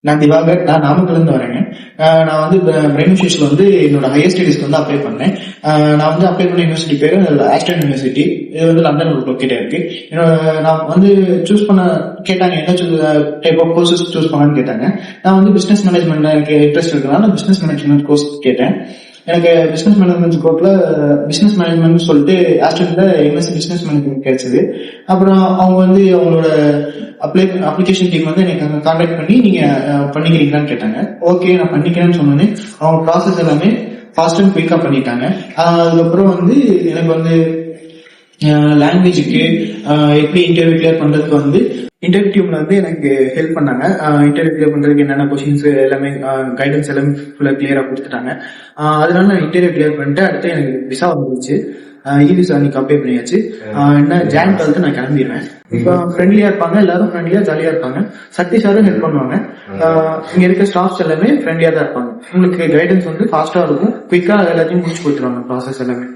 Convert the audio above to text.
நான் திவாகர், நான் நாமக்கல்ல இருந்து வரேங்க. நான் வந்து பிரெயின் ஃபியூஸ்ல வந்து என்னோட ஹையர் ஸ்டடீஸ்க்கு வந்து அப்ளை பண்ணேன். நான் வந்து அப்ளை பண்ண யூனிவர்சிட்டி பேரு ஆஸ்டன் யூனிவர்சிட்டி. இது வந்து லண்டன் லொக்கேட் இருக்கு. நான் வந்து சூஸ் பண்ண கேட்டாங்க, என்ன டைப் ஆஃப் கோர்சஸ் சூஸ் பண்ணான்னு கேட்டாங்க. நான் வந்து பிசினஸ் மேனேஜ்மெண்ட் எனக்கு இன்ட்ரெஸ்ட் இருக்கிறனால பிசினஸ் மேனேஜ்மெண்ட் கோர்ஸ் கேட்டேன். எனக்கு பிசினஸ் மேனேஜ்மெண்ட் கோர்ஸ்ல பிசினஸ் மேனேஜ்மெண்ட் சொல்லிட்டு ஆஸ்டன்ல எம்எஸ்சி பிசினஸ் மேனேஜ்மெண்ட் கிடைச்சது. அப்புறம் அவங்க வந்து அவங்களோட அப்ளிகேஷன் டீம் வந்து எனக்கு கான்டாக்ட் பண்ணி நீங்க பண்ணிக்கிறீங்களான்னு கேட்டாங்க. ஓகே, நான் பண்ணிக்கிறேன்னு சொன்னோன்னே அவங்க ப்ராசஸ் எல்லாமே ஃபாஸ்ட் அண்ட் குயிக்கா பண்ணிட்டாங்க. அதுக்கப்புறம் வந்து எனக்கு வந்து லாங்குவேஜுக்கு எப்படி இன்டர்வியூ கிளியர் பண்றதுக்கு வந்து இன்டர்வியூ டீம்ல வந்து எனக்கு ஹெல்ப் பண்ணாங்க. இன்டர்வியூ கிளியர் பண்றதுக்கு என்னென்ன கொஸ்டின்ஸ் எல்லாமே கைடன்ஸ் எல்லாமே ஃபுல்லா கிளியரா கொடுத்துட்டாங்க. அதனால நான் இன்டர்வியூ கிளியர் பண்ணிட்டு அடுத்து எனக்கு விசா வந்துருச்சு. விசா அன்னைக்கு அப்ளை பண்ணியாச்சு. என்ன ஜான் 12 நான் கிளம்பிடுவேன். இப்போ ஃப்ரெண்ட்லியா இருப்பாங்க, எல்லாரும் ஃப்ரெண்ட்லியா ஜாலியா இருப்பாங்க. சக்தி சாரும் ஹெல்ப் பண்ணுவாங்க. இங்க இருக்க ஸ்டாஃப்ஸ் எல்லாமே ஃப்ரெண்ட்லியா தான் இருப்பாங்க. உங்களுக்கு கைடன்ஸ் வந்து ஃபாஸ்டா இருக்கும், குயிக்கா எல்லாத்தையும் முடிச்சு கொடுத்துருவாங்க ப்ராசஸ் எல்லாமே.